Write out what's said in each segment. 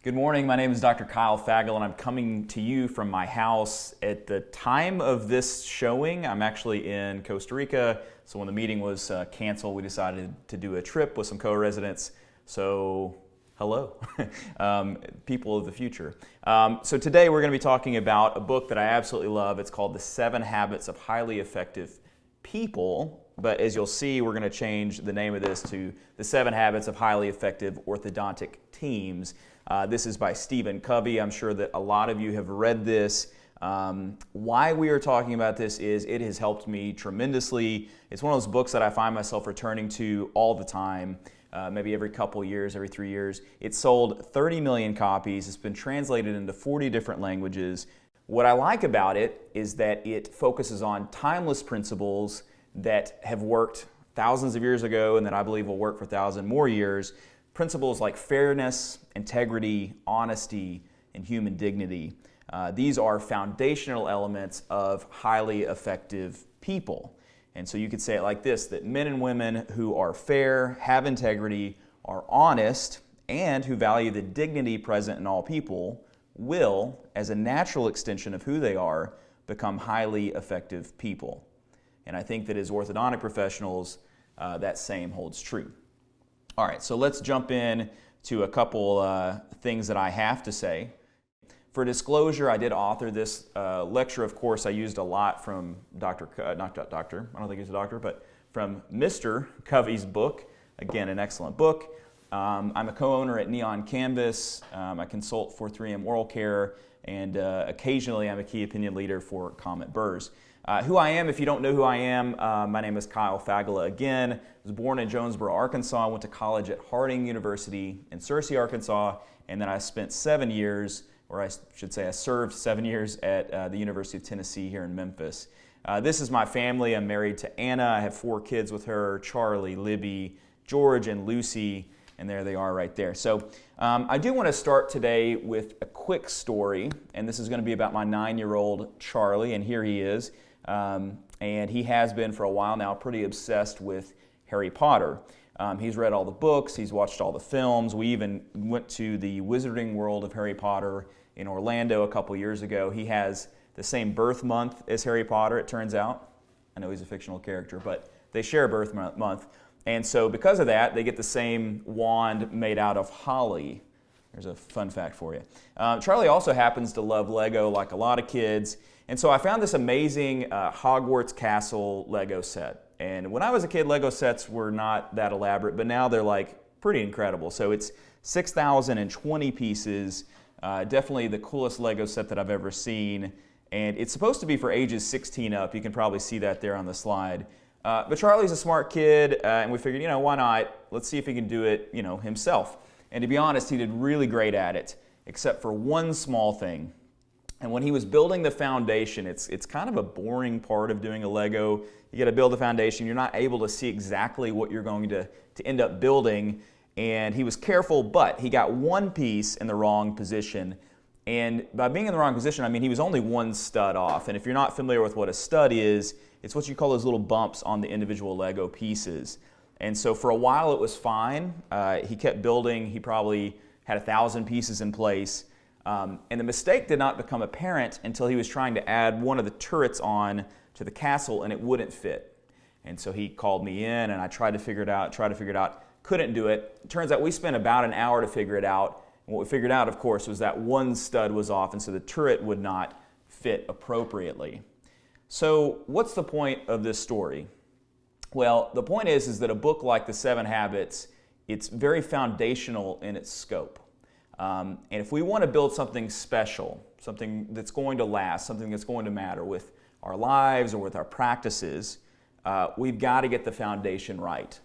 Good morning. My name is Dr. Kyle Fagel, and I'm coming to you from my house. At the time of this showing, I'm actually in Costa Rica. So when the meeting was canceled, we decided to do a trip with some co-residents. So hello, people of the future. So today we're going to be talking about a book that I absolutely love. It's called The 7 Habits of Highly Effective People. But as you'll see, we're going to change the name of this to The 7 Habits of Highly Effective Orthodontic Teams. This is by Stephen Covey. I'm sure that a lot of you have read this. Why we are talking about this is it has helped me tremendously. It's one of those books that I find myself returning to all the time, maybe every couple years, every 3 years. It's sold 30 million copies. It's been translated into 40 different languages. What I like about it is that it focuses on timeless principles that have worked thousands of years ago and that I believe will work for 1,000 more years. Principles like fairness, integrity, honesty, and human dignity. These are foundational elements of highly effective people. And so you could say it like this, that men and women who are fair, have integrity, are honest, and who value the dignity present in all people will, as a natural extension of who they are, become highly effective people. And I think that as orthodontic professionals, that same holds true. All right, so let's jump in to a couple things that I have to say. For disclosure, I did author this lecture. Of course, I used a lot from not doctor, I don't think he's a doctor, but from Mr. Covey's book. Again, an excellent book. I'm a co-owner at Neon Canvas. I consult for 3M Oral Care, and occasionally I'm a key opinion leader for Comet Burrs. Who I am, if you don't know who I am, my name is Kyle Fagel again. I was born in Jonesboro, Arkansas. I went to college at Harding University in Searcy, Arkansas, and then I spent 7 years, or I should say I served 7 years at the University of Tennessee here in Memphis. This is my family. I'm married to Anna. I have 4 kids with her, Charlie, Libby, George, and Lucy, and there they are right there. So I do want to start today with a quick story, and this is going to be about my 9-year-old Charlie, and here he is. And he has been for a while now pretty obsessed with Harry Potter. He's read all the books, he's watched all the films. We even went to the Wizarding World of Harry Potter in Orlando a couple years ago. He has the same birth month as Harry Potter, it turns out. I know he's a fictional character, but they share a birth month. And so because of that, they get the same wand made out of holly. There's a fun fact for you. Charlie also happens to love Lego like a lot of kids. And so I found this amazing Hogwarts Castle Lego set. And when I was a kid, Lego sets were not that elaborate, but now they're like pretty incredible. So it's 6,020 pieces, definitely the coolest Lego set that I've ever seen. And it's supposed to be for ages 16 up. You can probably see that there on the slide. But Charlie's a smart kid, and we figured, why not? Let's see if he can do it, himself. And to be honest, he did really great at it, except for one small thing. And when he was building the foundation, it's kind of a boring part of doing a Lego. You got to build the foundation. You're not able to see exactly what you're going to end up building. And he was careful, but he got one piece in the wrong position. And by being in the wrong position, I mean he was only one stud off. And if you're not familiar with what a stud is, it's what you call those little bumps on the individual Lego pieces. And so for a while it was fine. He kept building. He probably had 1,000 pieces in place. And the mistake did not become apparent until he was trying to add one of the turrets on to the castle and it wouldn't fit. And so he called me in and I tried to figure it out, couldn't do it. It turns out we spent about an hour to figure it out. And what we figured out, of course, was that one stud was off and so the turret would not fit appropriately. So what's the point of this story? Well, the point is that a book like The 7 Habits, it's very foundational in its scope. And if we want to build something special, something that's going to last, something that's going to matter with our lives or with our practices, we've got to get the foundation right.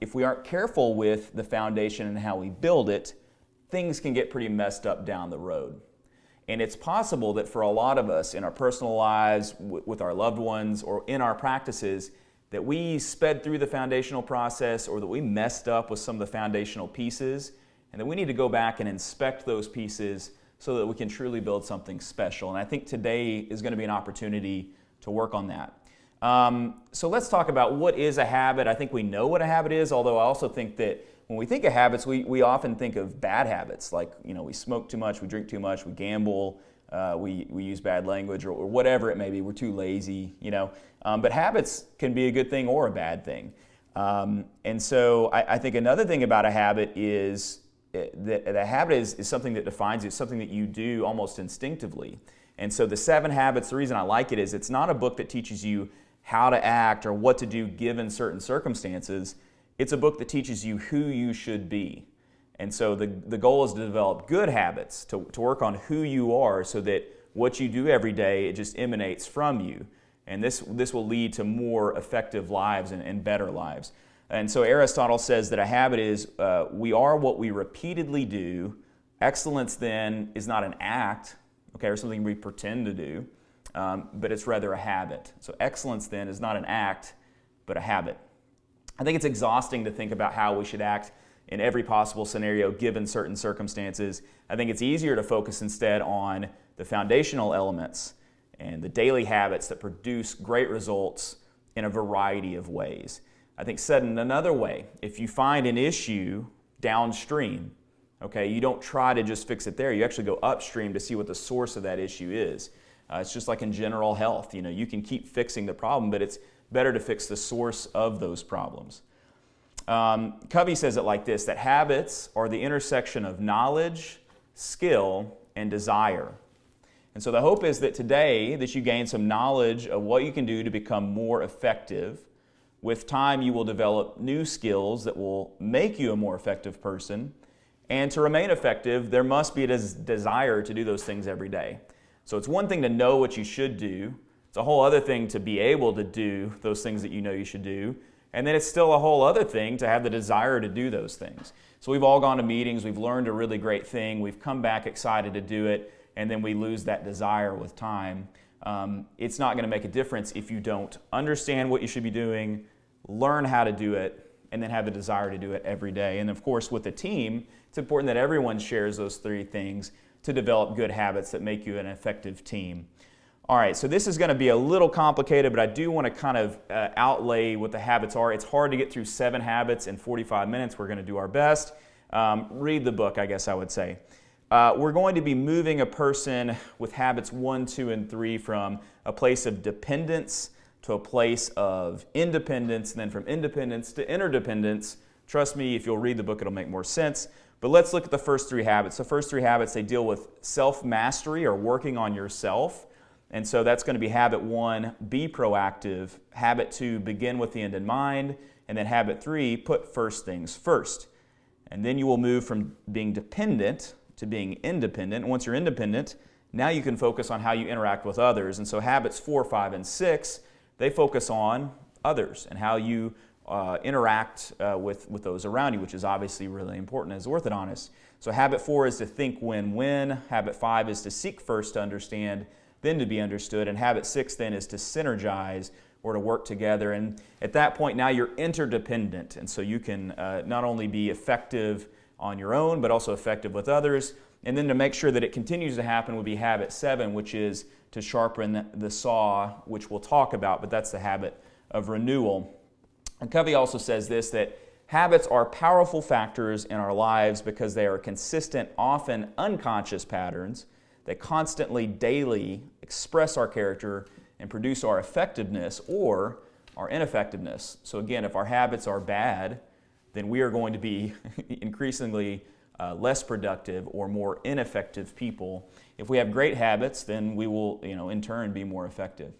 If we aren't careful with the foundation and how we build it, things can get pretty messed up down the road. And it's possible that for a lot of us in our personal lives, with our loved ones, or in our practices, that we sped through the foundational process or that we messed up with some of the foundational pieces, and then we need to go back and inspect those pieces so that we can truly build something special. And I think today is going to be an opportunity to work on that. So let's talk about what is a habit. I think we know what a habit is, although I also think that when we think of habits, we often think of bad habits, like, we smoke too much, we drink too much, we gamble, we use bad language, or whatever it may be. We're too lazy, But habits can be a good thing or a bad thing. And so I think another thing about a habit is that a habit is something that defines you. It's something that you do almost instinctively. And so the 7 Habits, the reason I like it is it's not a book that teaches you how to act or what to do given certain circumstances. It's a book that teaches you who you should be. And so the goal is to develop good habits, to work on who you are so that what you do every day, it just emanates from you. And this will lead to more effective lives and better lives. And so Aristotle says that a habit is, we are what we repeatedly do. Excellence then is not an act, or something we pretend to do, but it's rather a habit. So excellence then is not an act, but a habit. I think it's exhausting to think about how we should act in every possible scenario given certain circumstances. I think it's easier to focus instead on the foundational elements and the daily habits that produce great results in a variety of ways. I think said in another way, if you find an issue downstream, you don't try to just fix it there. You actually go upstream to see what the source of that issue is. It's just like in general health. You can keep fixing the problem, but it's better to fix the source of those problems. Covey says it like this, that habits are the intersection of knowledge, skill, and desire. And so the hope is that today that you gain some knowledge of what you can do to become more effective. With time, you will develop new skills that will make you a more effective person. And to remain effective, there must be a desire to do those things every day. So it's one thing to know what you should do. It's a whole other thing to be able to do those things that you know you should do. And then it's still a whole other thing to have the desire to do those things. So we've all gone to meetings, we've learned a really great thing, we've come back excited to do it, and then we lose that desire with time. It's not going to make a difference if you don't understand what you should be doing, learn how to do it, and then have the desire to do it every day. And of course, with a team, it's important that everyone shares those 3 things to develop good habits that make you an effective team. All right, so this is going to be a little complicated, but I do want to kind of outlay what the habits are. It's hard to get through 7 habits in 45 minutes. We're going to do our best. Read the book, I guess I would say. We're going to be moving a person with habits 1, 2, and 3 from a place of dependence to a place of independence, and then from independence to interdependence. Trust me, if you'll read the book, it'll make more sense. But let's look at the first 3 habits. The first 3 habits, they deal with self-mastery or working on yourself. And so that's going to be habit 1, be proactive. Habit 2, begin with the end in mind. And then habit 3, put first things first. And then you will move from being dependent to being independent. And once you're independent, now you can focus on how you interact with others. And so habits 4, 5, and 6, they focus on others and how you interact with those around you, which is obviously really important as orthodontists. So habit 4 is to think win-win. Habit 5 is to seek first to understand, then to be understood. And habit 6 then is to synergize or to work together. And at that point now you're interdependent. And so you can not only be effective on your own, but also effective with others. And then to make sure that it continues to happen would be habit 7, which is to sharpen the saw, which we'll talk about, but that's the habit of renewal. And Covey also says this, that habits are powerful factors in our lives because they are consistent, often unconscious patterns that constantly, daily express our character and produce our effectiveness or our ineffectiveness. So again, if our habits are bad, then we are going to be increasingly less productive or more ineffective people. If we have great habits, then we will, in turn, be more effective.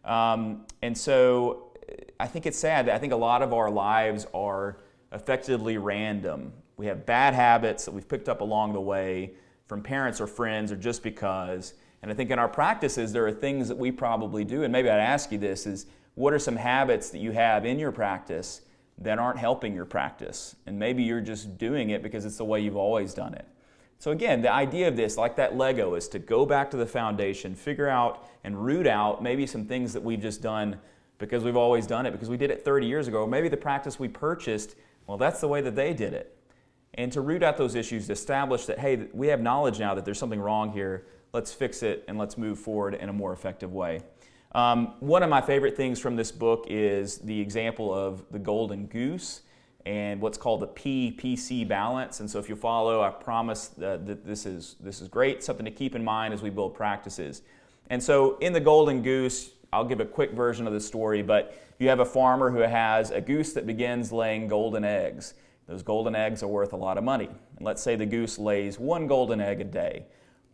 And so I think it's sad that I think a lot of our lives are effectively random. We have bad habits that we've picked up along the way from parents or friends or just because. And I think in our practices, there are things that we probably do. And maybe I'd ask you this is, what are some habits that you have in your practice that aren't helping your practice? And maybe you're just doing it because it's the way you've always done it. So again, the idea of this, like that Lego, is to go back to the foundation, figure out and root out maybe some things that we've just done because we've always done it, because we did it 30 years ago, or maybe the practice we purchased, well, that's the way that they did it. And to root out those issues, to establish that, hey, we have knowledge now that there's something wrong here, let's fix it and let's move forward in a more effective way. One of my favorite things from this book is the example of the golden goose. and what's called the P-PC balance. And so if you follow, I promise that this is great, something to keep in mind as we build practices. And so in the Golden Goose, I'll give a quick version of the story, but you have a farmer who has a goose that begins laying golden eggs. Those golden eggs are worth a lot of money. And let's say the goose lays 1 golden egg a day.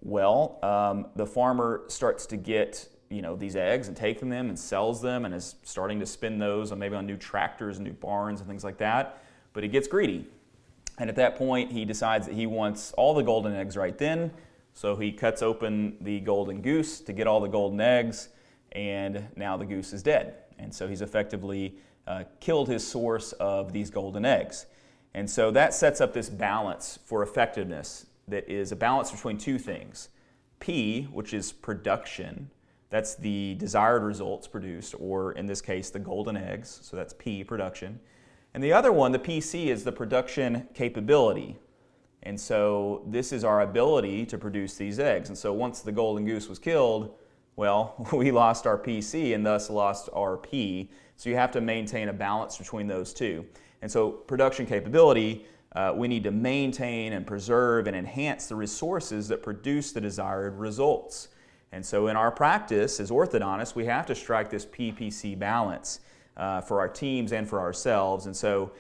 Well, the farmer starts to get these eggs and take them and sells them and is starting to spin those maybe on new tractors, new barns and things like that. But he gets greedy. And at that point, he decides that he wants all the golden eggs right then. So he cuts open the golden goose to get all the golden eggs, and now the goose is dead. And so he's effectively killed his source of these golden eggs. And so that sets up this balance for effectiveness that is a balance between two things. P, which is production, that's the desired results produced, or in this case, the golden eggs. So that's P, production. And the other one, the PC, is the production capability. And so this is our ability to produce these eggs. And so once the golden goose was killed, well, we lost our PC and thus lost our P. So you have to maintain a balance between those two. And so production capability, we need to maintain and preserve and enhance the resources that produce the desired results. And so in our practice as orthodontists, we have to strike this PPC balance for our teams and for ourselves. And so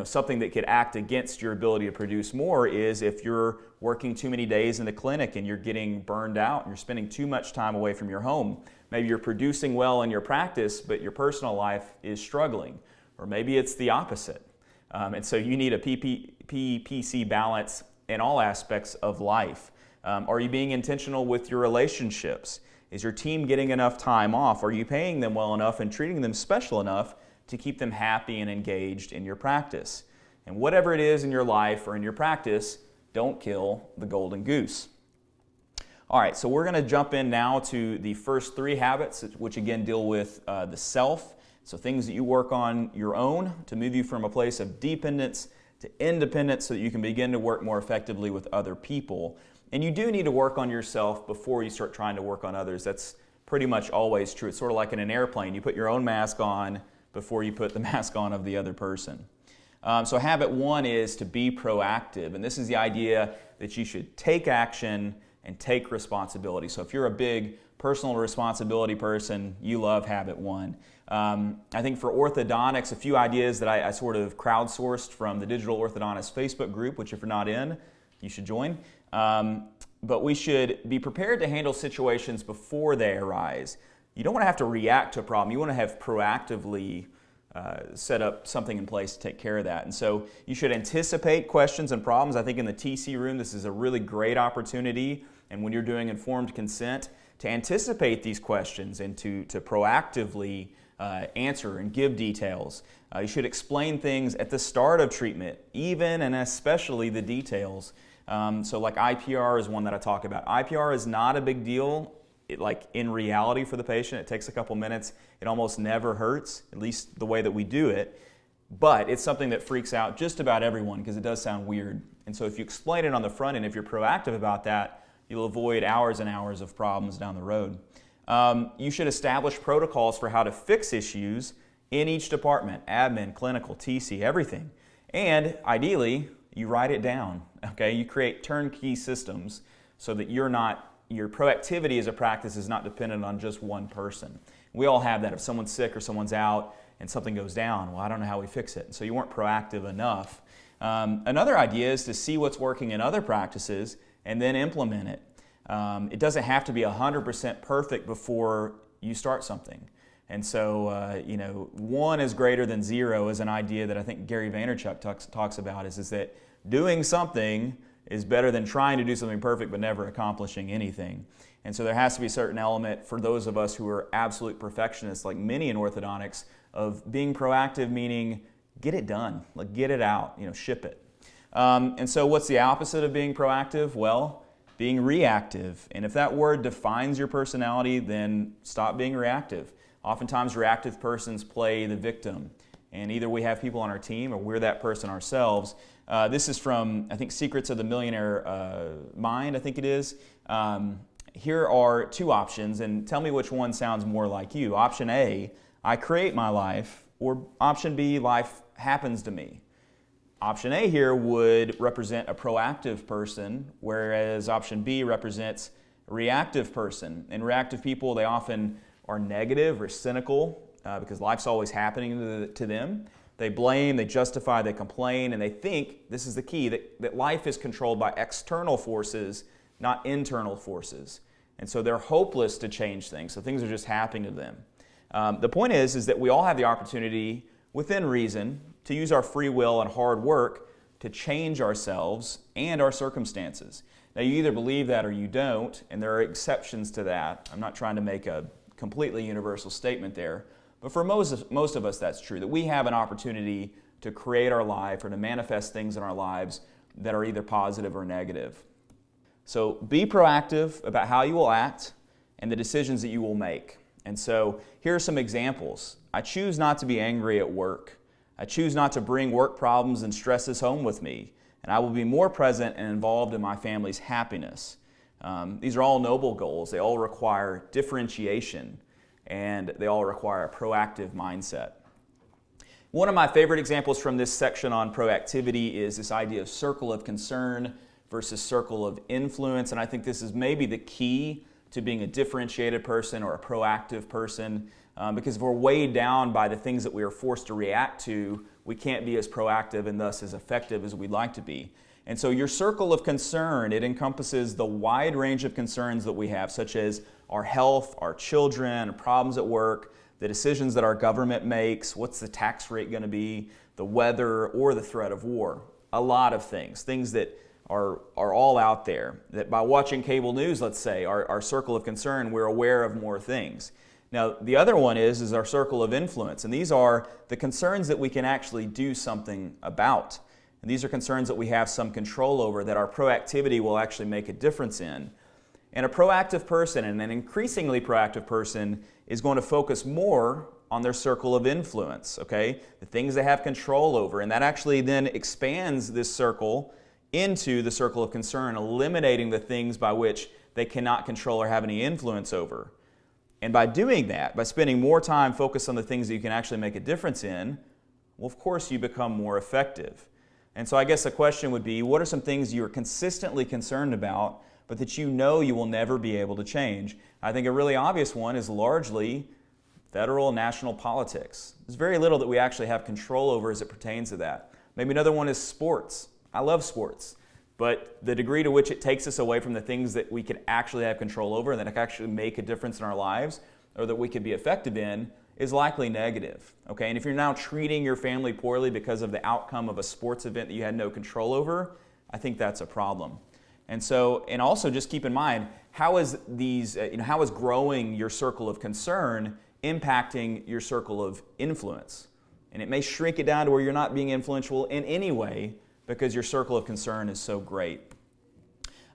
something that could act against your ability to produce more is if you're working too many days in the clinic and you're getting burned out and you're spending too much time away from your home. Maybe you're producing well in your practice, but your personal life is struggling. Or maybe it's the opposite. And so you need a PPC balance in all aspects of life. Are you being intentional with your relationships? Is your team getting enough time off? Are you paying them well enough and treating them special enough to keep them happy and engaged in your practice? And whatever it is in your life or in your practice, don't kill the golden goose. All right, so we're going to jump in now to the first 3 habits, which again deal with the self. So things that you work on your own to move you from a place of dependence to independence so that you can begin to work more effectively with other people. And you do need to work on yourself before you start trying to work on others. That's pretty much always true. It's sort of like in an airplane. You put your own mask on before you put the mask on of the other person. So habit 1 is to be proactive. And this is the idea that you should take action and take responsibility. So if you're a big personal responsibility person, you love habit 1. I think for orthodontics, a few ideas that I sort of crowdsourced from the Digital Orthodontist Facebook group, which if you're not in, you should join. But we should be prepared to handle situations before they arise. You don't want to have to react to a problem. You want to have proactively set up something in place to take care of that. And so you should anticipate questions and problems. I think in the TC room, this is a really great opportunity. And when you're doing informed consent, to anticipate these questions and to proactively answer and give details. You should explain things at the start of treatment, even and especially the details. So like IPR is one that I talk about. IPR is not a big deal. Like in reality for the patient, it takes a couple minutes. It almost never hurts, at least the way that we do it. But it's something that freaks out just about everyone because it does sound weird. And so if you explain it on the front end, if you're proactive about that, you'll avoid hours and hours of problems down the road. You should establish protocols for how to fix issues in each department, admin, clinical, TC, everything. And ideally, you write it down. Okay, you create turnkey systems so that your proactivity as a practice is not dependent on just one person. We all have that. If someone's sick or someone's out and something goes down, well, I don't know how we fix it. And so you weren't proactive enough. Another idea is to see what's working in other practices and then implement it. It doesn't have to be 100% perfect before you start something. And so, 1 is greater than 0 is an idea that I think Gary Vaynerchuk talks about is that doing something is better than trying to do something perfect but never accomplishing anything. And so there has to be a certain element for those of us who are absolute perfectionists, like many in orthodontics, of being proactive, meaning get it done, like get it out, ship it. And so what's the opposite of being proactive? Well, being reactive. And if that word defines your personality, then stop being reactive. Oftentimes reactive persons play the victim. And either we have people on our team or we're that person ourselves. This is from, I think, Secrets of the Millionaire Mind, I think it is. Here are 2 options, and tell me which one sounds more like you. Option A, I create my life, or option B, life happens to me. Option A here would represent a proactive person, whereas option B represents a reactive person. And reactive people, they often are negative or cynical because life's always happening to them. They blame, they justify, they complain, and they think, this is the key, that life is controlled by external forces, not internal forces. And so they're hopeless to change things, so things are just happening to them. The point is that we all have the opportunity, within reason, to use our free will and hard work to change ourselves and our circumstances. Now, you either believe that or you don't, and there are exceptions to that. I'm not trying to make a completely universal statement there, but for most of us, that's true, that we have an opportunity to create our life or to manifest things in our lives that are either positive or negative. So be proactive about how you will act and the decisions that you will make. And so here are some examples. I choose not to be angry at work. I choose not to bring work problems and stresses home with me, and I will be more present and involved in my family's happiness. These are all noble goals. They all require differentiation, and they all require a proactive mindset. One of my favorite examples from this section on proactivity is this idea of circle of concern versus circle of influence, and I think this is maybe the key to being a differentiated person or a proactive person, because if we're weighed down by the things that we are forced to react to, we can't be as proactive and thus as effective as we'd like to be. And so your circle of concern, it encompasses the wide range of concerns that we have, such as our health, our children, problems at work, the decisions that our government makes, what's the tax rate going to be, the weather, or the threat of war. A lot of things that are all out there, that by watching cable news, let's say, our circle of concern, we're aware of more things. Now, the other one is our circle of influence, and these are the concerns that we can actually do something about. And these are concerns that we have some control over, that our proactivity will actually make a difference in. And a proactive person, and an increasingly proactive person, is going to focus more on their circle of influence, okay? The things they have control over, and that actually then expands this circle into the circle of concern, eliminating the things by which they cannot control or have any influence over. And by doing that, by spending more time focused on the things that you can actually make a difference in, well, of course, you become more effective. And so I guess the question would be, what are some things you're consistently concerned about, but that you know you will never be able to change? I think a really obvious one is largely federal and national politics. There's very little that we actually have control over as it pertains to that. Maybe another one is sports. I love sports, but the degree to which it takes us away from the things that we can actually have control over and that can actually make a difference in our lives or that we could be effective in is likely negative. Okay? And if you're now treating your family poorly because of the outcome of a sports event that you had no control over, I think that's a problem. And also just keep in mind, how is growing your circle of concern impacting your circle of influence? And it may shrink it down to where you're not being influential in any way because your circle of concern is so great.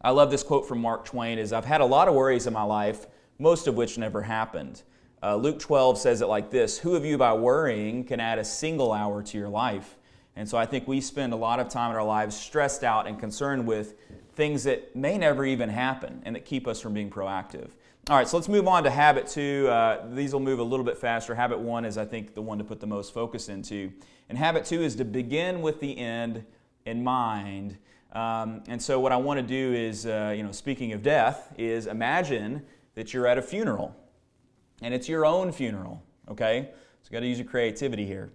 I love this quote from Mark Twain, is I've had a lot of worries in my life, most of which never happened. Luke 12 says it like this, who of you by worrying can add a single hour to your life? And so I think we spend a lot of time in our lives stressed out and concerned with things that may never even happen and that keep us from being proactive. All right, so let's move on to habit 2. These will move a little bit faster. Habit 1 is, I think, the one to put the most focus into. And habit 2 is to begin with the end in mind. And so what I want to do is, speaking of death, is imagine that you're at a funeral. And it's your own funeral, okay? So you've got to use your creativity here.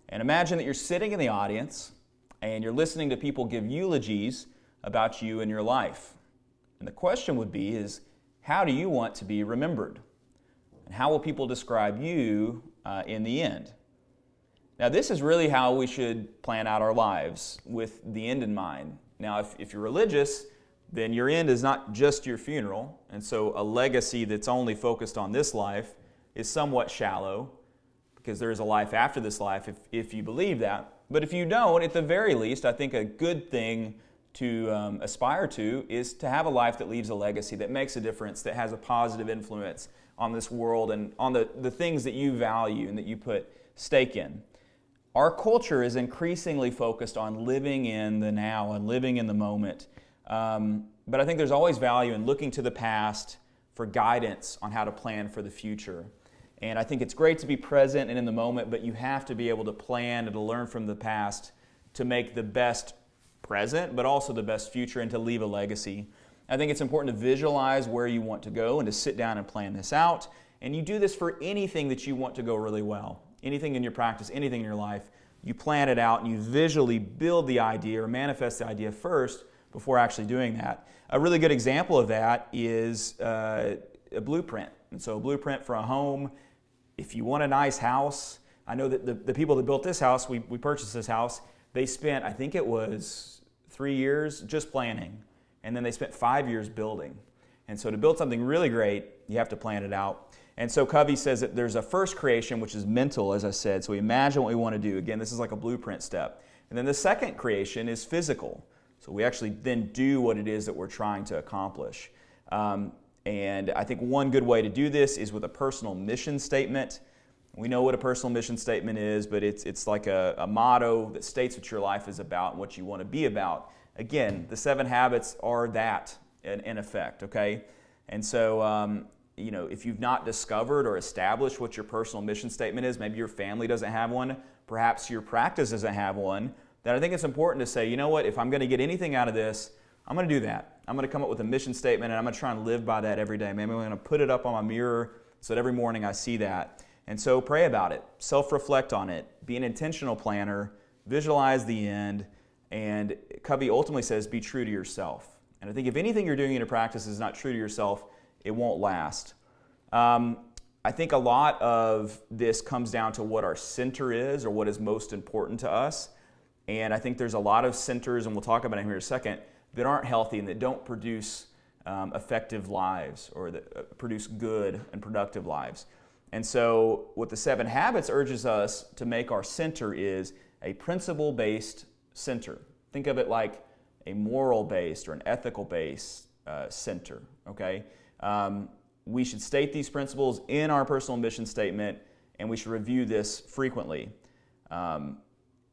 And imagine that you're sitting in the audience and you're listening to people give eulogies about you and your life. And the question would be is, how do you want to be remembered? And how will people describe you in the end? Now, this is really how we should plan out our lives, with the end in mind. Now, if you're religious, then your end is not just your funeral, and so a legacy that's only focused on this life is somewhat shallow, because there is a life after this life if you believe that. But if you don't, at the very least, I think a good thing to aspire to is to have a life that leaves a legacy, that makes a difference, that has a positive influence on this world and on the things that you value and that you put stake in. Our culture is increasingly focused on living in the now and living in the moment. But I think there's always value in looking to the past for guidance on how to plan for the future. And I think it's great to be present and in the moment, but you have to be able to plan and to learn from the past to make the best present, but also the best future, and to leave a legacy. I think it's important to visualize where you want to go and to sit down and plan this out. And you do this for anything that you want to go really well. Anything in your practice, anything in your life, you plan it out and you visually build the idea or manifest the idea first before actually doing that. A really good example of that is a blueprint. And so a blueprint for a home, if you want a nice house, I know that the people that built this house, we purchased this house, they spent, I think it was 3 years just planning, and then they spent 5 years building. And so to build something really great, you have to plan it out. And so Covey says that there's a first creation, which is mental, as I said. So we imagine what we want to do. Again, this is like a blueprint step. And then the second creation is physical. So we actually then do what it is that we're trying to accomplish. And I think one good way to do this is with a personal mission statement. We know what a personal mission statement is, but it's like a motto that states what your life is about and what you want to be about. Again, the 7 habits are that in effect, okay? And so, if you've not discovered or established what your personal mission statement is, maybe your family doesn't have one, perhaps your practice doesn't have one, then I think it's important to say, you know what, if I'm going to get anything out of this, I'm going to do that. I'm going to come up with a mission statement, and I'm going to try and live by that every day. Maybe I'm going to put it up on my mirror so that every morning I see that. And so pray about it, self-reflect on it, be an intentional planner, visualize the end, and Covey ultimately says, be true to yourself. And I think if anything you're doing in your practice is not true to yourself, it won't last. I think a lot of this comes down to what our center is or what is most important to us. And I think there's a lot of centers, and we'll talk about it here in a second, that aren't healthy and that don't produce effective lives or that produce good and productive lives. And so what the 7 habits urges us to make our center is a principle-based center. Think of it like a moral-based or an ethical-based center, okay? We should state these principles in our personal mission statement, and we should review this frequently.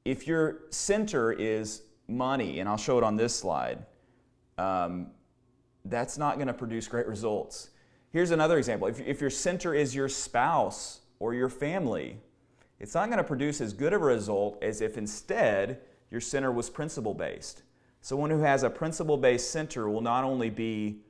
If your center is money, and I'll show it on this slide, that's not going to produce great results. Here's another example. If your center is your spouse or your family, it's not going to produce as good of a result as if instead your center was principle-based. Someone who has a principle-based center will not only be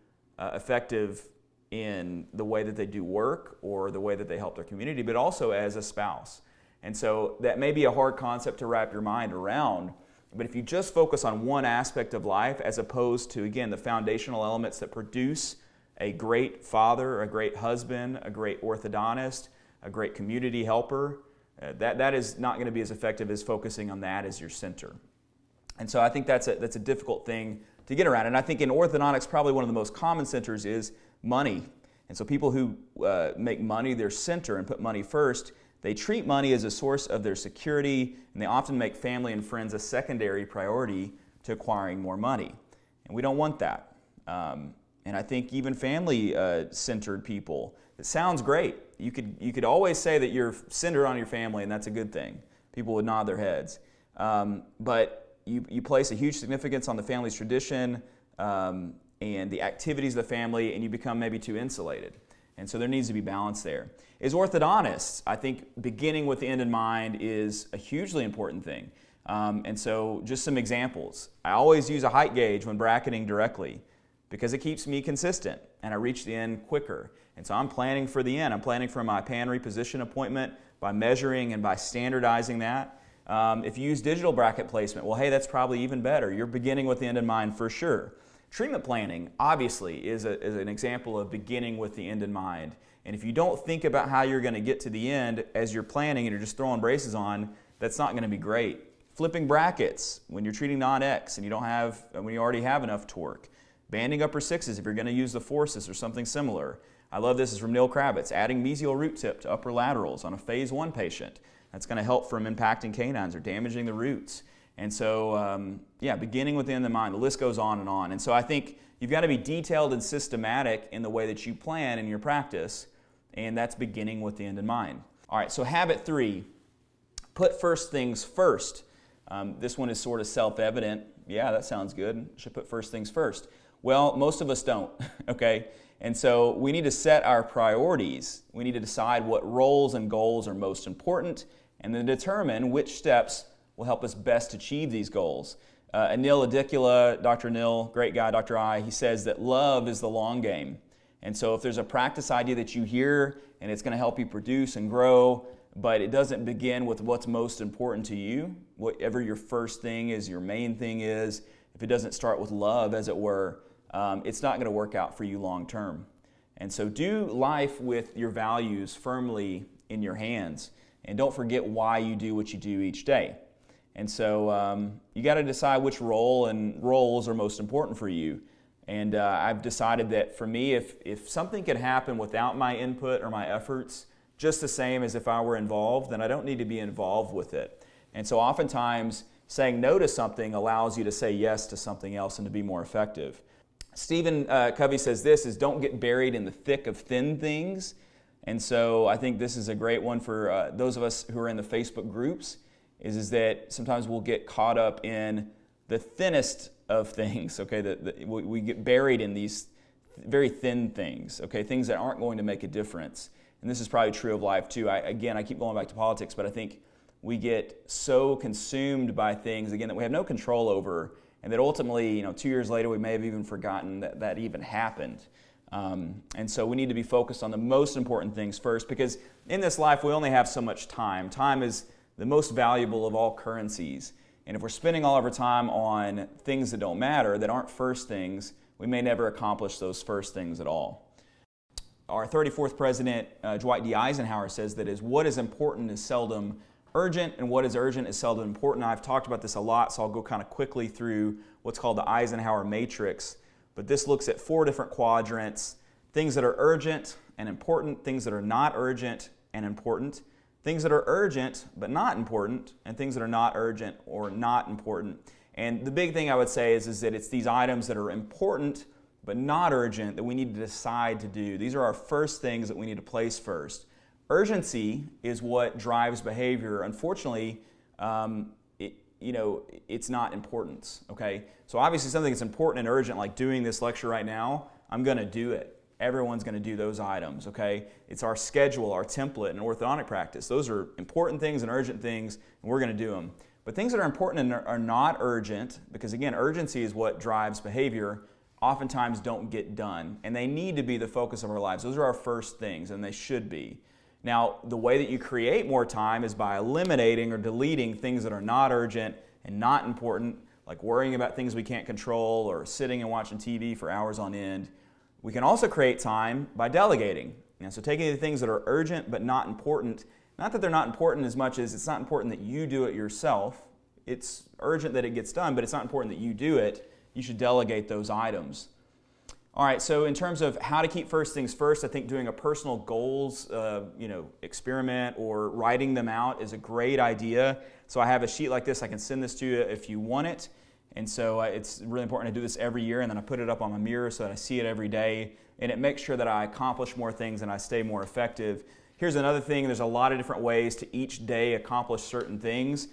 effective in the way that they do work or the way that they help their community, but also as a spouse. And so that may be a hard concept to wrap your mind around, but if you just focus on one aspect of life as opposed to, again, the foundational elements that produce a great father, a great husband, a great orthodontist, a great community helper, that is not going to be as effective as focusing on that as your center. And so I think that's a difficult thing to get around. And I think in orthodontics, probably one of the most common centers is money. And so people who make money their center and put money first, they treat money as a source of their security, and they often make family and friends a secondary priority to acquiring more money. And we don't want that. And I think even family-centered people, it sounds great. You could always say that you're centered on your family, and that's a good thing. People would nod their heads. But you place a huge significance on the family's tradition and the activities of the family, and you become maybe too insulated. And so there needs to be balance there. As orthodontists, I think beginning with the end in mind is a hugely important thing. And so just some examples. I always use a height gauge when bracketing directly because it keeps me consistent and I reach the end quicker. And so I'm planning for the end. I'm planning for my pan reposition appointment by measuring and by standardizing that. If you use digital bracket placement, well, hey, that's probably even better. You're beginning with the end in mind for sure. Treatment planning, obviously, is an example of beginning with the end in mind. And if you don't think about how you're going to get to the end as you're planning and you're just throwing braces on, that's not going to be great. Flipping brackets when you're treating non-X and when you already have enough torque. Banding upper sixes if you're going to use the forces or something similar. I love this is from Neil Kravitz. Adding mesial root tip to upper laterals on a phase 1 patient. That's going to help from impacting canines or damaging the roots. And so, beginning with the end in mind, the list goes on and on. And so I think you've got to be detailed and systematic in the way that you plan in your practice, and that's beginning with the end in mind. All right, so habit 3, put first things first. This one is sort of self-evident. Yeah, that sounds good. Should put first things first. Well, most of us don't, okay? And so we need to set our priorities. We need to decide what roles and goals are most important, and then determine which steps will help us best achieve these goals. Anil Adikula, Dr. Anil, great guy, Dr. I, he says that love is the long game. And so if there's a practice idea that you hear and it's going to help you produce and grow, but it doesn't begin with what's most important to you, whatever your first thing is, your main thing is, if it doesn't start with love, as it were, it's not going to work out for you long term. And so do life with your values firmly in your hands. And don't forget why you do what you do each day. And so you got to decide which role and roles are most important for you. And I've decided that for me, if something could happen without my input or my efforts, just the same as if I were involved, then I don't need to be involved with it. And so oftentimes, saying no to something allows you to say yes to something else and to be more effective. Stephen Covey says this is don't get buried in the thick of thin things. And so I think this is a great one for those of us who are in the Facebook groups, is that sometimes we'll get caught up in the thinnest of things, okay? We get buried in these very thin things, okay? Things that aren't going to make a difference. And this is probably true of life too. I keep going back to politics, but I think we get so consumed by things, again, that we have no control over, and that ultimately, 2 years later, we may have even forgotten that even happened. And so we need to be focused on the most important things first, because in this life, we only have so much time. Time is the most valuable of all currencies. And if we're spending all of our time on things that don't matter, that aren't first things, we may never accomplish those first things at all. Our 34th president, Dwight D. Eisenhower, says that what is important is seldom urgent, and what is urgent is seldom important. I've talked about this a lot, so I'll go kind of quickly through what's called the Eisenhower matrix. But this looks at 4 different quadrants: things that are urgent and important, things that are not urgent and important, things that are urgent but not important, and things that are not urgent or not important. And the big thing I would say is that it's these items that are important but not urgent that we need to decide to do. These are our first things that we need to place first. Urgency is what drives behavior. Unfortunately, it's not importance, okay? So obviously something that's important and urgent, like doing this lecture right now, I'm going to do it. Everyone's going to do those items, okay? It's our schedule, our template in orthodontic practice. Those are important things and urgent things, and we're going to do them. But things that are important and are not urgent, because again, urgency is what drives behavior, oftentimes don't get done. And they need to be the focus of our lives. Those are our first things, and they should be. Now, the way that you create more time is by eliminating or deleting things that are not urgent and not important, like worrying about things we can't control or sitting and watching TV for hours on end. We can also create time by delegating. So taking the things that are urgent but not important, not that they're not important as much as it's not important that you do it yourself. It's urgent that it gets done, but it's not important that you do it. You should delegate those items. All right, so in terms of how to keep first things first, I think doing a personal goals experiment or writing them out is a great idea. So I have a sheet like this. I can send this to you if you want it. And so it's really important to do this every year, and then I put it up on my mirror so that I see it every day, and it makes sure that I accomplish more things and I stay more effective. Here's another thing. There's a lot of different ways to each day accomplish certain things.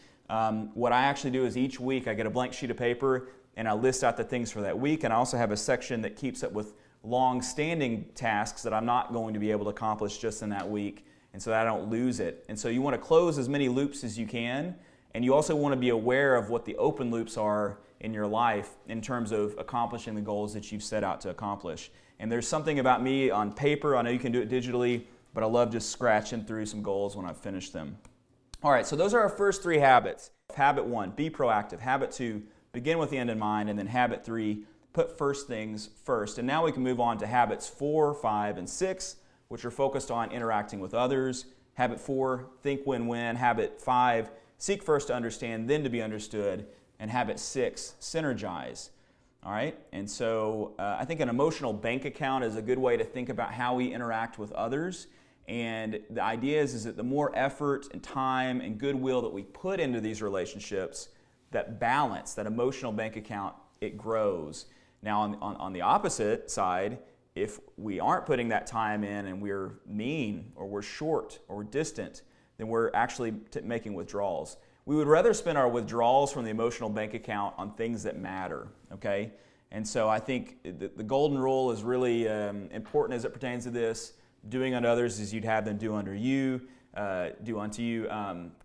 What I actually do is each week I get a blank sheet of paper and I list out the things for that week, and I also have a section that keeps up with long-standing tasks that I'm not going to be able to accomplish just in that week, and so that I don't lose it. And so you want to close as many loops as you can, and you also want to be aware of what the open loops are in your life in terms of accomplishing the goals that you've set out to accomplish. And there's something about me on paper, I know you can do it digitally, but I love just scratching through some goals when I've finished them. All right, so those are our first 3 habits. Habit 1, be proactive. Habit 2, begin with the end in mind. And then habit 3, put first things first. And now we can move on to habits 4, 5, and 6, which are focused on interacting with others. Habit 4, think win-win. Habit 5, seek first to understand, then to be understood. And habit 6, synergize. All right, and so I think an emotional bank account is a good way to think about how we interact with others. And the idea is that the more effort and time and goodwill that we put into these relationships, that balance, that emotional bank account, it grows. Now on the opposite side, if we aren't putting that time in and we're mean or we're short or we're distant, then we're actually making withdrawals. We would rather spend our withdrawals from the emotional bank account on things that matter, okay? And so I think the golden rule is really important as it pertains to this. Doing unto others as you'd have them do unto you. do unto you.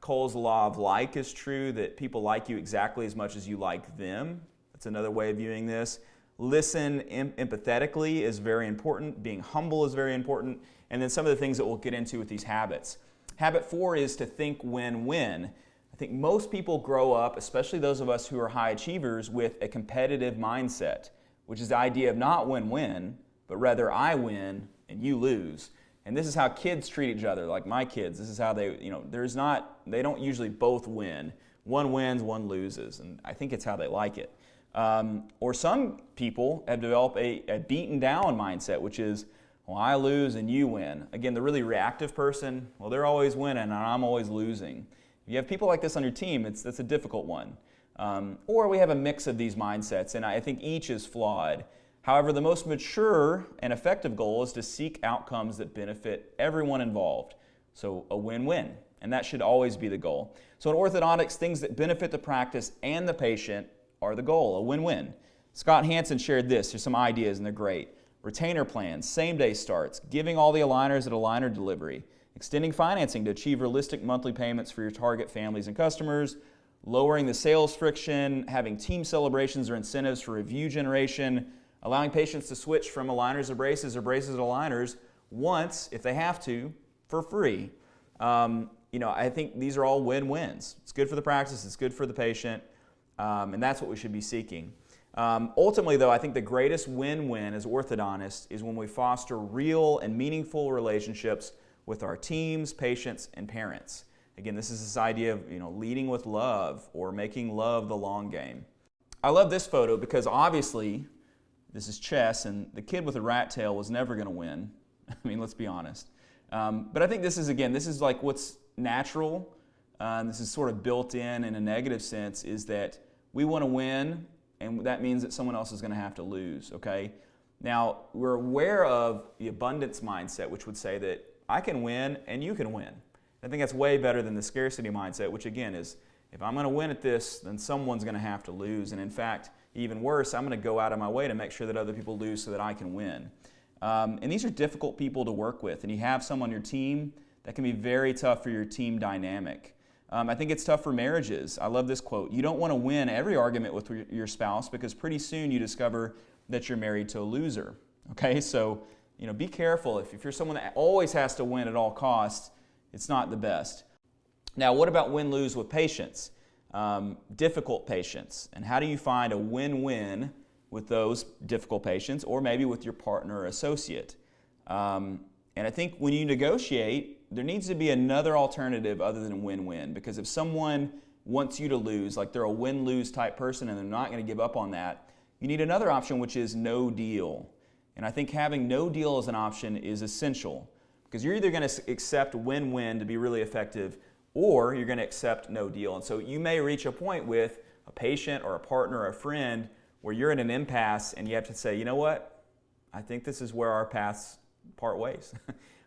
Cole's law of like is true, that people like you exactly as much as you like them. That's another way of viewing this. Listen empathetically is very important. Being humble is very important. And then some of the things that we'll get into with these habits. Habit 4 is to think win-win. I think most people grow up, especially those of us who are high achievers, with a competitive mindset, which is the idea of not win-win, but rather I win and you lose. And this is how kids treat each other, like my kids. This is how they, they don't usually both win. One wins, one loses, and I think it's how they like it. Or some people have developed a beaten down mindset, which is, well, I lose and you win. Again, the really reactive person, well, they're always winning and I'm always losing. If you have people like this on your team, that's a difficult one. Or we have a mix of these mindsets, and I think each is flawed. However, the most mature and effective goal is to seek outcomes that benefit everyone involved. So a win-win, and that should always be the goal. So in orthodontics, things that benefit the practice and the patient are the goal, a win-win. Scott Hansen shared this. Here's some ideas, and they're great. Retainer plans, same-day starts, giving all the aligners at aligner delivery, extending financing to achieve realistic monthly payments for your target families and customers, lowering the sales friction, having team celebrations or incentives for review generation, allowing patients to switch from aligners to braces or braces to aligners once, if they have to, for free. I think these are all win-wins. It's good for the practice, it's good for the patient, and that's what we should be seeking. Ultimately, though, I think the greatest win-win as orthodontists is when we foster real and meaningful relationships with our teams, patients, and parents. Again, this is this idea of leading with love or making love the long game. I love this photo because obviously this is chess, and the kid with the rat tail was never going to win. I mean, let's be honest. But I think this is like what's natural. This is sort of built in a negative sense, is that we want to win, and that means that someone else is going to have to lose, okay? Now, we're aware of the abundance mindset, which would say that I can win and you can win. I think that's way better than the scarcity mindset, which again is, if I'm going to win at this, then someone's going to have to lose. And in fact, even worse, I'm going to go out of my way to make sure that other people lose so that I can win. And these are difficult people to work with. And you have some on your team that can be very tough for your team dynamic. I think it's tough for marriages. I love this quote. You don't want to win every argument with your spouse, because pretty soon you discover that you're married to a loser. Okay, so be careful. If you're someone that always has to win at all costs, it's not the best. Now, what about win-lose with patients? Difficult patients. And how do you find a win-win with those difficult patients, or maybe with your partner or associate? And I think when you negotiate, there needs to be another alternative other than win-win, because if someone wants you to lose, like they're a win-lose type person and they're not going to give up on that, you need another option, which is no deal. And I think having no deal as an option is essential, because you're either going to accept win-win to be really effective, or you're going to accept no deal. And so you may reach a point with a patient or a partner or a friend where you're in an impasse and you have to say, you know what, I think this is where our paths part ways.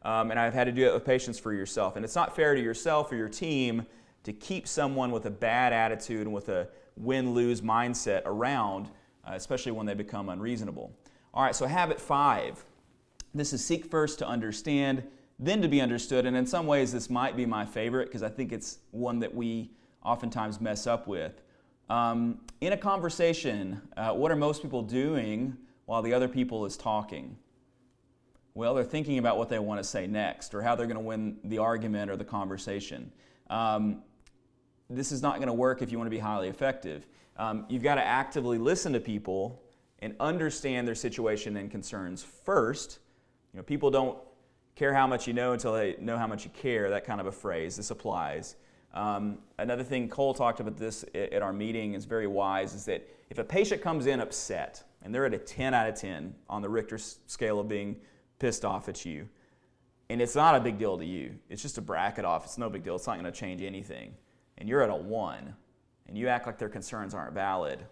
And I've had to do it with patients for yourself. And it's not fair to yourself or your team to keep someone with a bad attitude and with a win-lose mindset around, especially when they become unreasonable. All right, so habit 5. This is seek first to understand, then to be understood. And in some ways, this might be my favorite because I think it's one that we oftentimes mess up with. In a conversation, what are most people doing while the other people is talking? Well, they're thinking about what they want to say next, or how they're going to win the argument or the conversation. This is not going to work if you want to be highly effective. You've got to actively listen to people and understand their situation and concerns first. People don't care how much you know until they know how much you care, that kind of a phrase. This applies. Another thing, Cole talked about this at our meeting, is very wise, is that if a patient comes in upset, and they're at a 10 out of 10 on the Richter scale of being pissed off at you, and it's not a big deal to you, it's just a bracket off, it's no big deal, it's not going to change anything, and you're at a 1, and you act like their concerns aren't valid,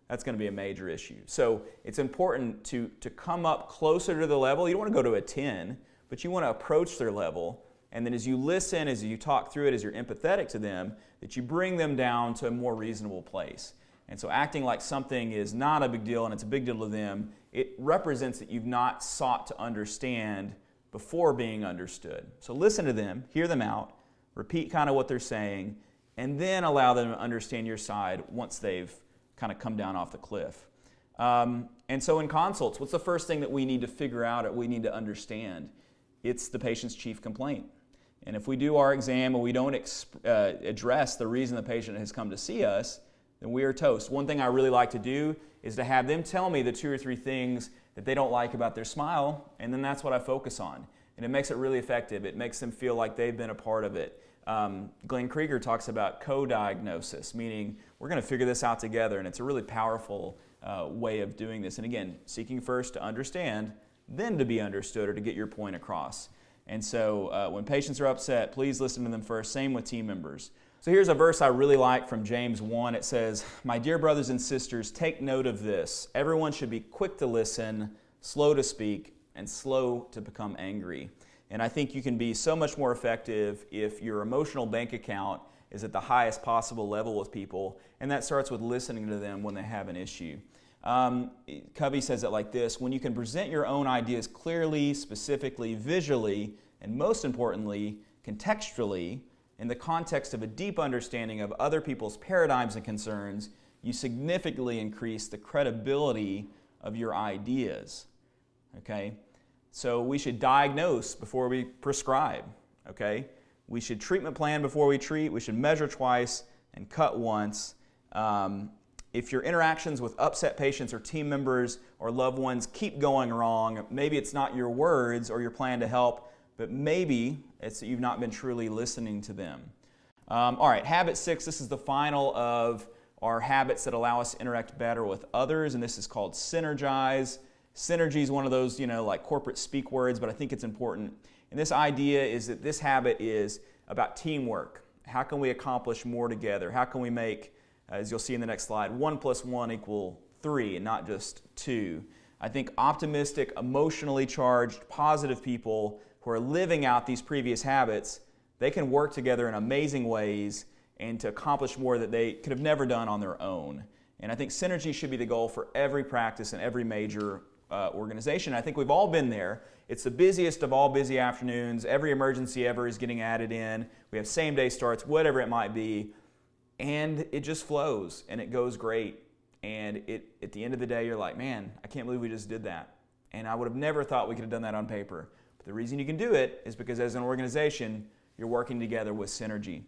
that's going to be a major issue. So it's important to come up closer to the level. You don't want to go to a 10, but you want to approach their level. And then as you listen, as you talk through it, as you're empathetic to them, that you bring them down to a more reasonable place. And so acting like something is not a big deal and it's a big deal to them, it represents that you've not sought to understand before being understood. So listen to them, hear them out, repeat kind of what they're saying, and then allow them to understand your side once they've kind of come down off the cliff. And so in consults, what's the first thing that we need to figure out or we need to understand? It's the patient's chief complaint. And if we do our exam and we don't address the reason the patient has come to see us, then we are toast. One thing I really like to do is to have them tell me the 2 or 3 things that they don't like about their smile, and then that's what I focus on. And it makes it really effective. It makes them feel like they've been a part of it. Glenn Krieger talks about co-diagnosis, meaning we're going to figure this out together, and it's a really powerful way of doing this. And again, seeking first to understand, then to be understood or to get your point across. And so when patients are upset, please listen to them first. Same with team members. So here's a verse I really like from James 1. It says, "My dear brothers and sisters, take note of this. Everyone should be quick to listen, slow to speak, and slow to become angry." And I think you can be so much more effective if your emotional bank account is at the highest possible level with people, and that starts with listening to them when they have an issue. Covey says it like this: when you can present your own ideas clearly, specifically, visually, and most importantly, contextually, in the context of a deep understanding of other people's paradigms and concerns, you significantly increase the credibility of your ideas. Okay? So we should diagnose before we prescribe. Okay? We should treatment plan before we treat. We should measure twice and cut once. If your interactions with upset patients or team members or loved ones keep going wrong, maybe it's not your words or your plan to help, but maybe it's that you've not been truly listening to them. All right, habit 6, this is the final of our habits that allow us to interact better with others, and this is called synergize. Synergy is one of those, like corporate speak words, but I think it's important. And this idea is that this habit is about teamwork. How can we accomplish more together? How can we make, as you'll see in the next slide, 1 + 1 = 3 and not just 2? I think optimistic, emotionally charged, positive people who are living out these previous habits, they can work together in amazing ways and to accomplish more that they could have never done on their own. And I think synergy should be the goal for every practice and every major organization. I think we've all been there. It's the busiest of all busy afternoons. Every emergency ever is getting added in. We have same-day starts, whatever it might be. And it just flows and it goes great. And at the end of the day, you're like, man, I can't believe we just did that. And I would have never thought we could have done that on paper. But the reason you can do it is because as an organization, you're working together with synergy.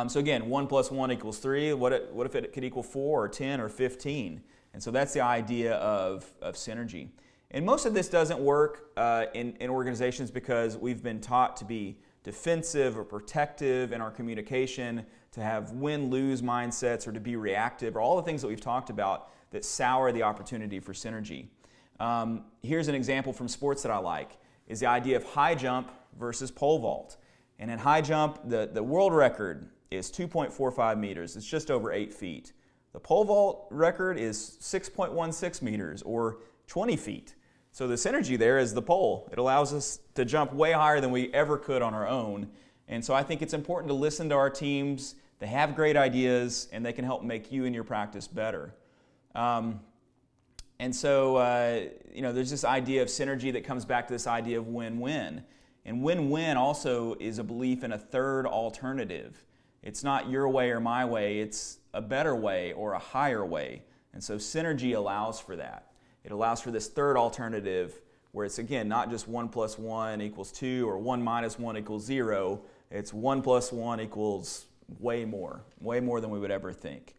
So again, 1 + 1 = 3. What if it could equal 4 or 10 or 15? And so that's the idea of synergy. And most of this doesn't work in organizations because we've been taught to be defensive or protective in our communication, to have win-lose mindsets or to be reactive, or all the things that we've talked about that sour the opportunity for synergy. Here's an example from sports that I like, is the idea of high jump versus pole vault. And in high jump, the world record is 2.45 meters. It's just over 8 feet. The pole vault record is 6.16 meters or 20 feet. So the synergy there is the pole. It allows us to jump way higher than we ever could on our own. And so I think it's important to listen to our teams. They have great ideas, and they can help make you and your practice better. And so, there's this idea of synergy that comes back to this idea of win-win. And win-win also is a belief in a third alternative. It's not your way or my way, it's a better way or a higher way. And so synergy allows for that. It allows for this third alternative where it's, again, not just 1 + 1 = 2 or 1 - 1 = 0. It's 1 + 1 = way more than we would ever think.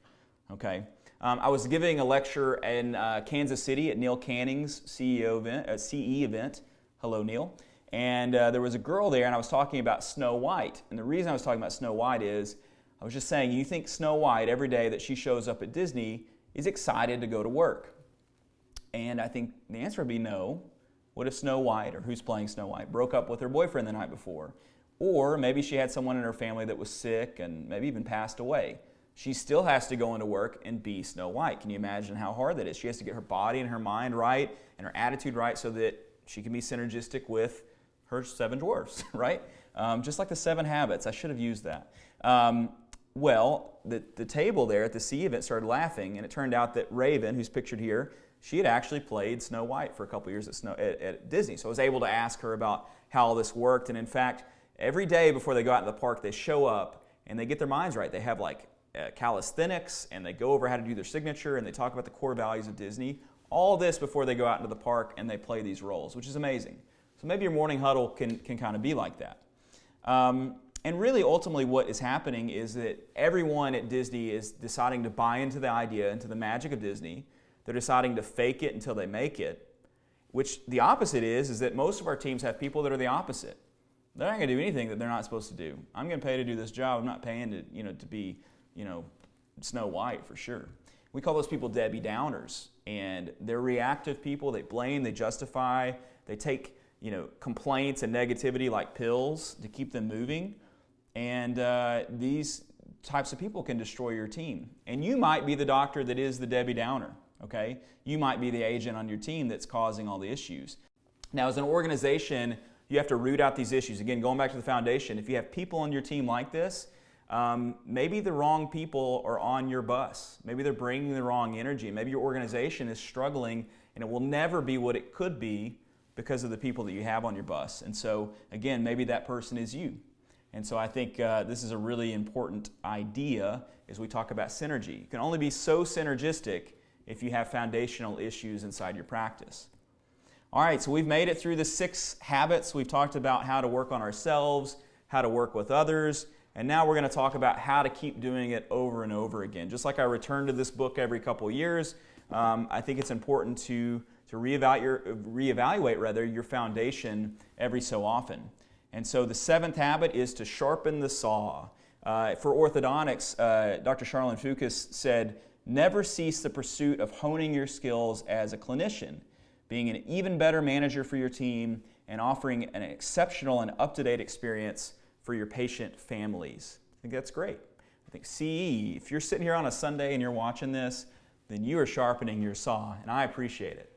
Okay. I was giving a lecture in Kansas City at Neil Canning's CE event. Hello, Neil. And there was a girl there, and I was talking about Snow White. And the reason I was talking about Snow White is I was just saying, you think Snow White, every day that she shows up at Disney, is excited to go to work? And I think the answer would be no. What if Snow White, or who's playing Snow White, broke up with her boyfriend the night before? Or maybe she had someone in her family that was sick and maybe even passed away. She still has to go into work and be Snow White. Can you imagine how hard that is? She has to get her body and her mind right and her attitude right so that she can be synergistic with her 7 dwarfs, right? Just like the 7 habits. I should have used that. The table there at the CE event started laughing, and it turned out that Raven, who's pictured here, she had actually played Snow White for a couple years at Disney. So I was able to ask her about how all this worked. And in fact, every day before they go out to the park, they show up and they get their minds right. They have like calisthenics, and they go over how to do their signature, and they talk about the core values of Disney. All this before they go out into the park and they play these roles, which is amazing. So maybe your morning huddle can kind of be like that. And really, ultimately, what is happening is that everyone at Disney is deciding to buy into the idea, into the magic of Disney. They're deciding to fake it until they make it, which the opposite is that most of our teams have people that are the opposite. They're not going to do anything that they're not supposed to do. I'm going to pay to do this job. I'm not paying to be, Snow White for sure. We call those people Debbie Downers, and they're reactive people. They blame, they justify, they take, complaints and negativity like pills to keep them moving. And these types of people can destroy your team. And you might be the doctor that is the Debbie Downer, okay? You might be the agent on your team that's causing all the issues. Now, as an organization, you have to root out these issues. Again, going back to the foundation, if you have people on your team like this, maybe the wrong people are on your bus. Maybe they're bringing the wrong energy. Maybe your organization is struggling, and it will never be what it could be because of the people that you have on your bus. And so, again, maybe that person is you. And so I think this is a really important idea as we talk about synergy. You can only be so synergistic if you have foundational issues inside your practice. All right, so we've made it through the 6 habits. We've talked about how to work on ourselves, how to work with others, and now we're going to talk about how to keep doing it over and over again. Just like I return to this book every couple of years, I think it's important to reevaluate your foundation every so often. And so the 7th habit is to sharpen the saw. For orthodontics, Dr. Charlene Fucus said, never cease the pursuit of honing your skills as a clinician, being an even better manager for your team, and offering an exceptional and up-to-date experience for your patient families. I think that's great. I think CE, if you're sitting here on a Sunday and you're watching this, then you are sharpening your saw, and I appreciate it.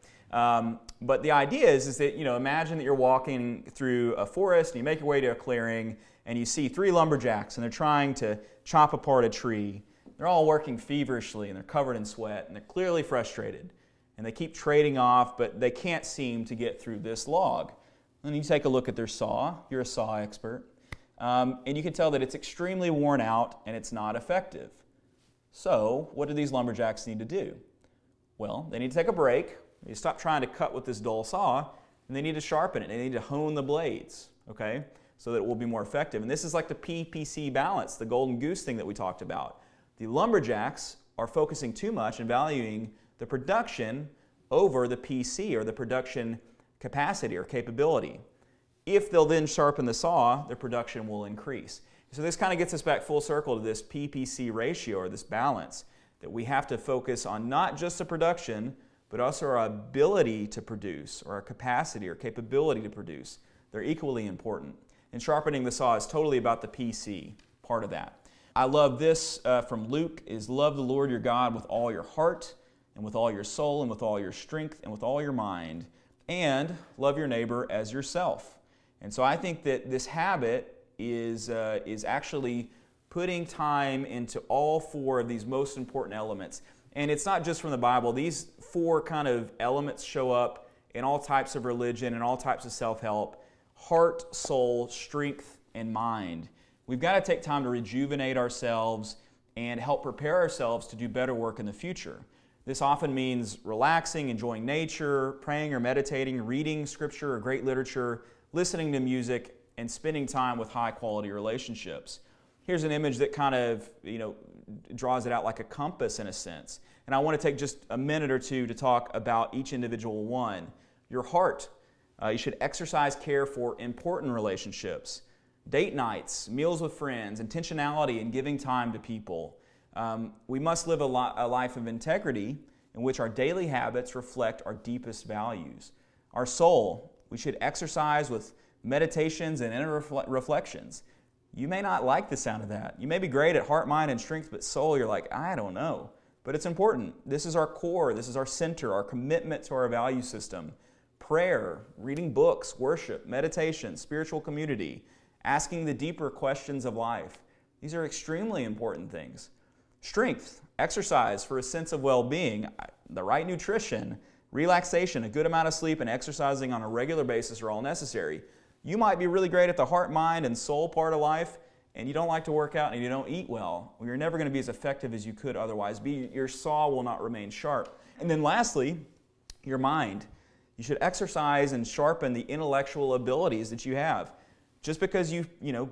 But the idea is that, imagine that you're walking through a forest and you make your way to a clearing and you see 3 lumberjacks and they're trying to chop apart a tree. They're all working feverishly and they're covered in sweat and they're clearly frustrated. And they keep trading off, but they can't seem to get through this log. And you take a look at their saw. You're a saw expert. And you can tell that it's extremely worn out and it's not effective. So what do these lumberjacks need to do? Well, they need to take a break. You stop trying to cut with this dull saw, and they need to sharpen it. They need to hone the blades, okay, so that it will be more effective. And this is like the PPC balance, the golden goose thing that we talked about. The lumberjacks are focusing too much and valuing the production over the PC, or the production capacity or capability. If they'll then sharpen the saw, their production will increase. So this kind of gets us back full circle to this PPC ratio, or this balance, that we have to focus on not just the production, but also our ability to produce, or our capacity or capability to produce. They're equally important. And sharpening the saw is totally about the PC part of that. I love this from Luke, is love the Lord your God with all your heart, and with all your soul, and with all your strength, and with all your mind, and love your neighbor as yourself. And so I think that this habit is actually putting time into all 4 of these most important elements. And it's not just from the Bible. These 4 kind of elements show up in all types of religion and all types of self-help: heart, soul, strength, and mind. We've got to take time to rejuvenate ourselves and help prepare ourselves to do better work in the future. This often means relaxing, enjoying nature, praying or meditating, reading scripture or great literature, listening to music, and spending time with high-quality relationships. Here's an image that kind of, draws it out like a compass in a sense. And I want to take just a minute or two to talk about each individual one. Your heart. You should exercise care for important relationships. Date nights, meals with friends, intentionality in giving time to people. We must live a life of integrity in which our daily habits reflect our deepest values. Our soul. We should exercise with meditations and inner reflections. You may not like the sound of that. You may be great at heart, mind, and strength, but soul, you're like, I don't know. But it's important. This is our core. This is our center, our commitment to our value system. Prayer, reading books, worship, meditation, spiritual community, asking the deeper questions of life. These are extremely important things. Strength, exercise for a sense of well-being, the right nutrition, Relaxation, a good amount of sleep, and exercising on a regular basis are all necessary. You might be really great at the heart, mind, and soul part of life, and you don't like to work out and you don't eat well. You're never going to be as effective as you could otherwise be. Your saw will not remain sharp. And then lastly, your mind. You should exercise and sharpen the intellectual abilities that you have. Just because you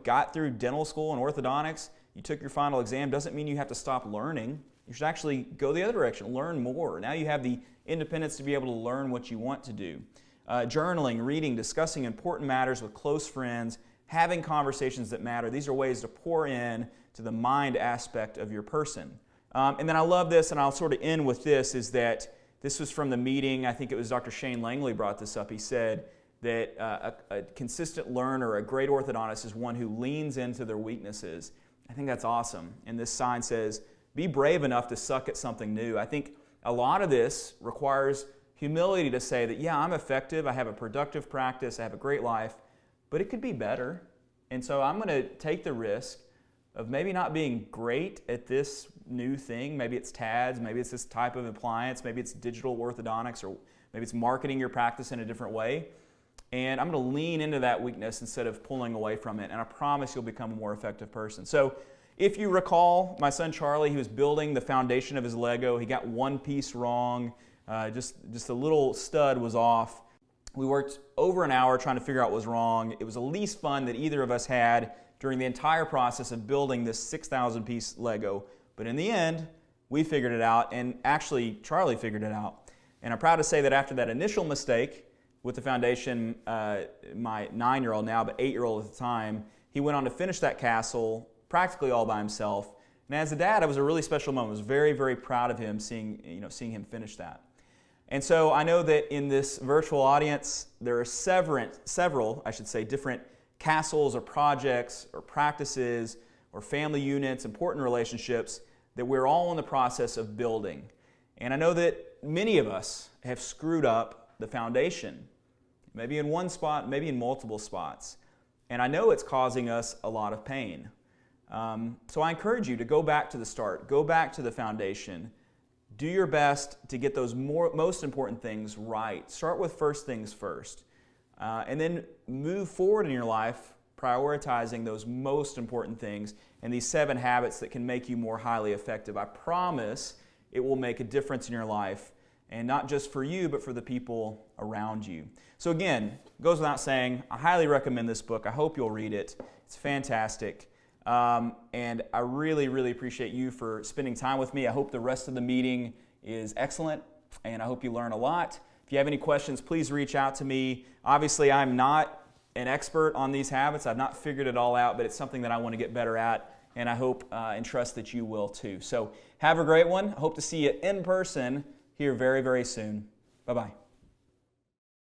got through dental school and orthodontics, you took your final exam, doesn't mean you have to stop learning. You should actually go the other direction, learn more. Now you have the independence to be able to learn what you want to do. Journaling, reading, discussing important matters with close friends, having conversations that matter. These are ways to pour in to the mind aspect of your person. And then I love this, and I'll sort of end with this, is that this was from the meeting. I think it was Dr. Shane Langley brought this up. He said that a consistent learner, a great orthodontist, is one who leans into their weaknesses. I think that's awesome. And this sign says, be brave enough to suck at something new. I think a lot of this requires humility to say that, yeah, I'm effective, I have a productive practice, I have a great life, but it could be better. And so I'm going to take the risk of maybe not being great at this new thing. Maybe it's TADS, maybe it's this type of appliance, maybe it's digital orthodontics, or maybe it's marketing your practice in a different way. And I'm going to lean into that weakness instead of pulling away from it. And I promise you'll become a more effective person. So if you recall, my son Charlie, he was building the foundation of his Lego. He got one piece wrong. Just a little stud was off. We worked over an hour trying to figure out what was wrong. It was the least fun that either of us had during the entire process of building this 6,000-piece Lego. But in the end, we figured it out, and actually Charlie figured it out. And I'm proud to say that after that initial mistake with the foundation, my 9-year-old now, but 8-year-old at the time, he went on to finish that castle practically all by himself. And as a dad, it was a really special moment. I was very, very proud of him seeing him finish that. And so I know that in this virtual audience, there are several different castles or projects or practices or family units, important relationships that we're all in the process of building. And I know that many of us have screwed up the foundation, maybe in one spot, maybe in multiple spots. And I know it's causing us a lot of pain. So I encourage you to go back to the start, go back to the foundation. Do your best to get those most important things right. Start with first things first. And then move forward in your life, prioritizing those most important things and these 7 habits that can make you more highly effective. I promise it will make a difference in your life, and not just for you, but for the people around you. So again, it goes without saying, I highly recommend this book. I hope you'll read it. It's fantastic. And I really, really appreciate you for spending time with me. I hope the rest of the meeting is excellent, and I hope you learn a lot. If you have any questions, please reach out to me. Obviously, I'm not an expert on these habits. I've not figured it all out, but it's something that I want to get better at, and I hope and trust that you will too. So have a great one. I hope to see you in person here very, very soon. Bye-bye.